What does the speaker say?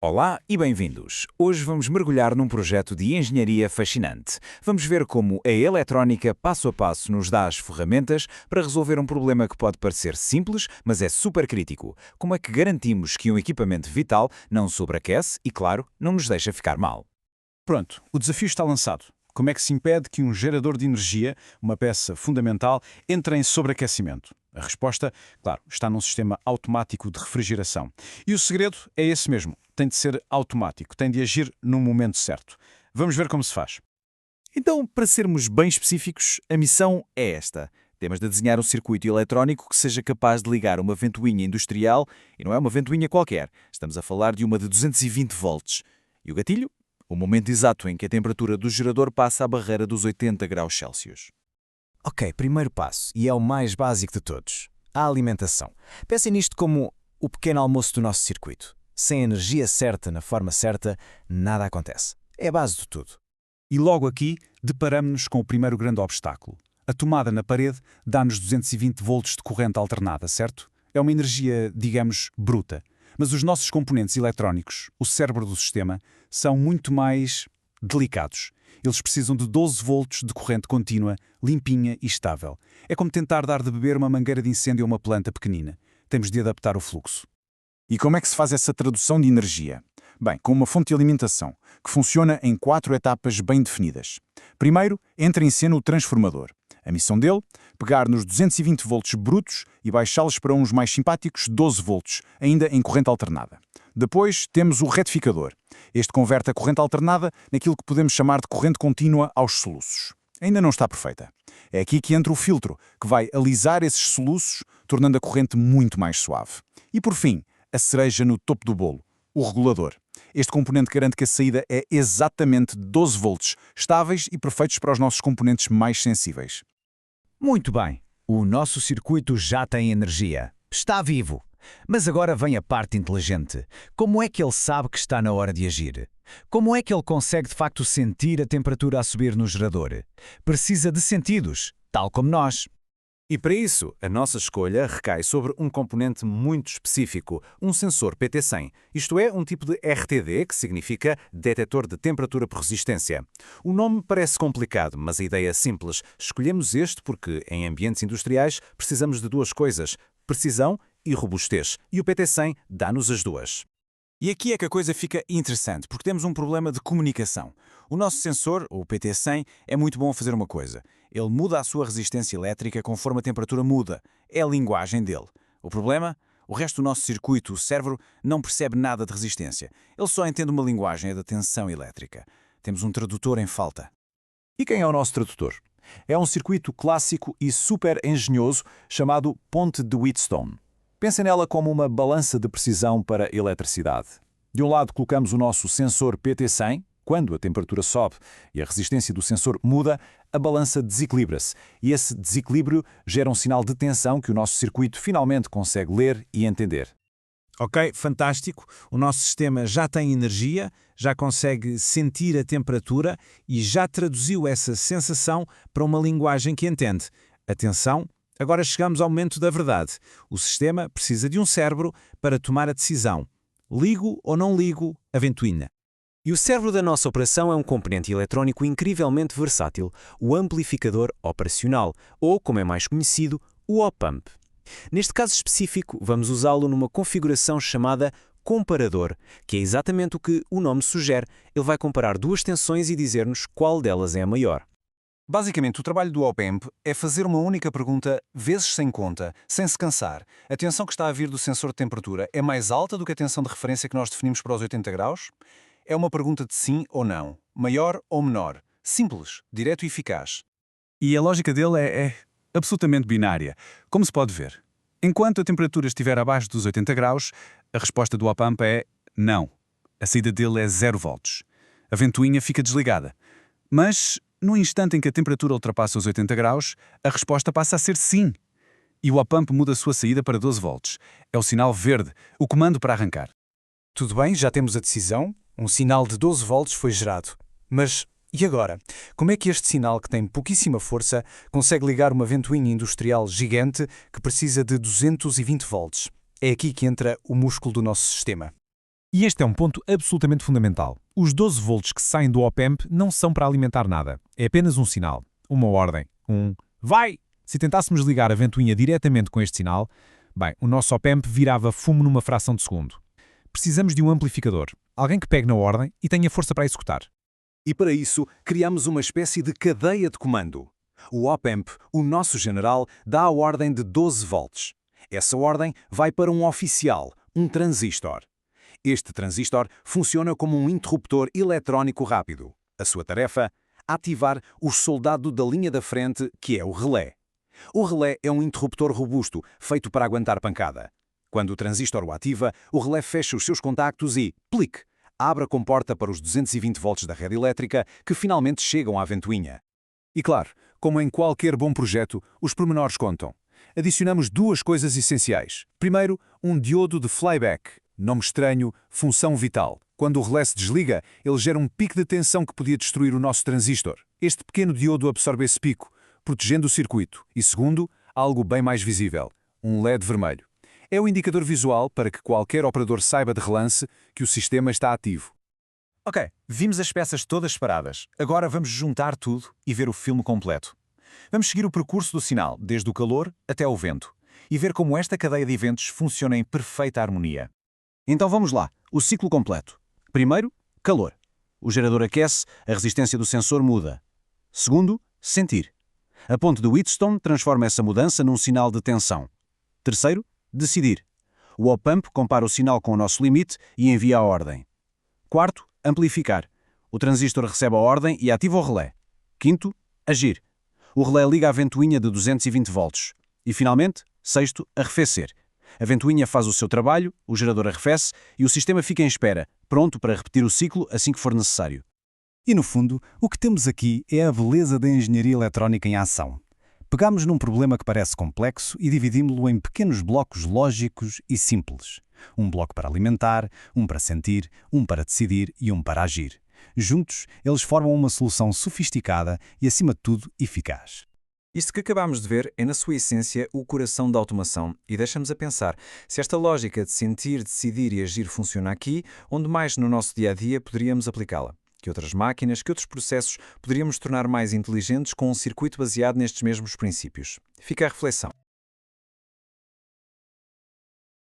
Olá e bem-vindos! Hoje vamos mergulhar num projeto de engenharia fascinante. Vamos ver como a eletrónica, passo a passo, nos dá as ferramentas para resolver um problema que pode parecer simples, mas é super crítico. Como é que garantimos que um equipamento vital não sobreaquece e, claro, não nos deixa ficar mal? Pronto, o desafio está lançado. Como é que se impede que um gerador de energia, uma peça fundamental, entre em sobreaquecimento? A resposta, claro, está num sistema automático de refrigeração. E o segredo é esse mesmo. Tem de ser automático, tem de agir no momento certo. Vamos ver como se faz. Então, para sermos bem específicos, a missão é esta. Temos de desenhar um circuito eletrónico que seja capaz de ligar uma ventoinha industrial, e não é uma ventoinha qualquer, estamos a falar de uma de 220 volts. E o gatilho? O momento exato em que a temperatura do gerador passa a barreira dos 80 graus Celsius. Ok, primeiro passo, e é o mais básico de todos, a alimentação. Pensem nisto como o pequeno almoço do nosso circuito. Sem a energia certa, na forma certa, nada acontece. É a base de tudo. E logo aqui, deparamos-nos com o primeiro grande obstáculo. A tomada na parede dá-nos 220 volts de corrente alternada, certo? É uma energia, digamos, bruta. Mas os nossos componentes eletrónicos, o cérebro do sistema, são muito mais delicados. Eles precisam de 12 volts de corrente contínua, limpinha e estável. É como tentar dar de beber uma mangueira de incêndio a uma planta pequenina. Temos de adaptar o fluxo. E como é que se faz essa tradução de energia? Bem, com uma fonte de alimentação, que funciona em 4 etapas bem definidas. Primeiro, entra em cena o transformador. A missão dele? Pegar nos 220 volts brutos e baixá-los para uns mais simpáticos 12 volts, ainda em corrente alternada. Depois, temos o retificador. Este converte a corrente alternada naquilo que podemos chamar de corrente contínua aos soluços. Ainda não está perfeita. É aqui que entra o filtro, que vai alisar esses soluços, tornando a corrente muito mais suave. E por fim, a cereja no topo do bolo, o regulador. Este componente garante que a saída é exatamente 12 volts, estáveis e perfeitos para os nossos componentes mais sensíveis. Muito bem, o nosso circuito já tem energia. Está vivo. Mas agora vem a parte inteligente. Como é que ele sabe que está na hora de agir? Como é que ele consegue de facto sentir a temperatura a subir no gerador? Precisa de sentidos, tal como nós. E para isso, a nossa escolha recai sobre um componente muito específico, um sensor PT100, isto é, um tipo de RTD, que significa Detetor de Temperatura por Resistência. O nome parece complicado, mas a ideia é simples. Escolhemos este porque, em ambientes industriais, precisamos de duas coisas: precisão e robustez, e o PT100 dá-nos as duas. E aqui é que a coisa fica interessante, porque temos um problema de comunicação. O nosso sensor, o PT100, é muito bom a fazer uma coisa. Ele muda a sua resistência elétrica conforme a temperatura muda. É a linguagem dele. O problema? O resto do nosso circuito, o cérebro, não percebe nada de resistência. Ele só entende uma linguagem, a da tensão elétrica. Temos um tradutor em falta. E quem é o nosso tradutor? É um circuito clássico e super engenhoso chamado ponte de Wheatstone. Pensem nela como uma balança de precisão para eletricidade. De um lado colocamos o nosso sensor PT100. Quando a temperatura sobe e a resistência do sensor muda, a balança desequilibra-se. E esse desequilíbrio gera um sinal de tensão que o nosso circuito finalmente consegue ler e entender. Ok, fantástico. O nosso sistema já tem energia, já consegue sentir a temperatura e já traduziu essa sensação para uma linguagem que entende. Atenção, agora chegamos ao momento da verdade. O sistema precisa de um cérebro para tomar a decisão. Ligo ou não ligo a ventoinha? E o cérebro da nossa operação é um componente eletrónico incrivelmente versátil, o amplificador operacional, ou, como é mais conhecido, o op-amp. Neste caso específico, vamos usá-lo numa configuração chamada comparador, que é exatamente o que o nome sugere. Ele vai comparar duas tensões e dizer-nos qual delas é a maior. Basicamente, o trabalho do op-amp é fazer uma única pergunta, vezes sem conta, sem se cansar. A tensão que está a vir do sensor de temperatura é mais alta do que a tensão de referência que nós definimos para os 80 graus? É uma pergunta de sim ou não, maior ou menor. Simples, direto e eficaz. E a lógica dele é absolutamente binária. Como se pode ver, enquanto a temperatura estiver abaixo dos 80 graus, a resposta do op-amp é não. A saída dele é 0 volts. A ventoinha fica desligada. Mas, no instante em que a temperatura ultrapassa os 80 graus, a resposta passa a ser sim. E o op-amp muda a sua saída para 12 volts. É o sinal verde, o comando para arrancar. Tudo bem, já temos a decisão. Um sinal de 12 volts foi gerado. Mas e agora? Como é que este sinal, que tem pouquíssima força, consegue ligar uma ventoinha industrial gigante que precisa de 220 volts? É aqui que entra o músculo do nosso sistema. E este é um ponto absolutamente fundamental. Os 12 volts que saem do op-amp não são para alimentar nada. É apenas um sinal, uma ordem, vai! Se tentássemos ligar a ventoinha diretamente com este sinal, bem, o nosso op-amp virava fumo numa fração de segundo. Precisamos de um amplificador, alguém que pegue na ordem e tenha força para executar. E para isso, criamos uma espécie de cadeia de comando. O op-amp, o nosso general, dá a ordem de 12 volts. Essa ordem vai para um oficial, um transistor. Este transistor funciona como um interruptor eletrónico rápido. A sua tarefa? Ativar o soldado da linha da frente, que é o relé. O relé é um interruptor robusto, feito para aguentar pancada. Quando o transistor o ativa, o relé fecha os seus contactos e, plique, abre a comporta para os 220 volts da rede elétrica que finalmente chegam à ventoinha. E claro, como em qualquer bom projeto, os pormenores contam. Adicionamos duas coisas essenciais. Primeiro, um diodo de flyback. Nome estranho, função vital. Quando o relé se desliga, ele gera um pico de tensão que podia destruir o nosso transistor. Este pequeno diodo absorve esse pico, protegendo o circuito. E segundo, algo bem mais visível, um LED vermelho. É o indicador visual para que qualquer operador saiba de relance que o sistema está ativo. Ok, vimos as peças todas separadas. Agora vamos juntar tudo e ver o filme completo. Vamos seguir o percurso do sinal, desde o calor até o vento, e ver como esta cadeia de eventos funciona em perfeita harmonia. Então vamos lá, o ciclo completo. Primeiro, calor. O gerador aquece, a resistência do sensor muda. Segundo, sentir. A ponte de Wheatstone transforma essa mudança num sinal de tensão. Terceiro, decidir. O op-amp compara o sinal com o nosso limite e envia a ordem. Quarto, amplificar. O transistor recebe a ordem e ativa o relé. Quinto, agir. O relé liga a ventoinha de 220 volts. E finalmente, sexto, arrefecer. A ventoinha faz o seu trabalho, o gerador arrefece e o sistema fica em espera, pronto para repetir o ciclo assim que for necessário. E no fundo, o que temos aqui é a beleza da engenharia eletrónica em ação. Pegamos num problema que parece complexo e dividimos-lo em pequenos blocos lógicos e simples. Um bloco para alimentar, um para sentir, um para decidir e um para agir. Juntos, eles formam uma solução sofisticada e, acima de tudo, eficaz. Isto que acabámos de ver é, na sua essência, o coração da automação e deixa-nos a pensar se esta lógica de sentir, decidir e agir funciona aqui, onde mais no nosso dia-a-dia poderíamos aplicá-la. Que outras máquinas, que outros processos poderíamos tornar mais inteligentes com um circuito baseado nestes mesmos princípios. Fica a reflexão.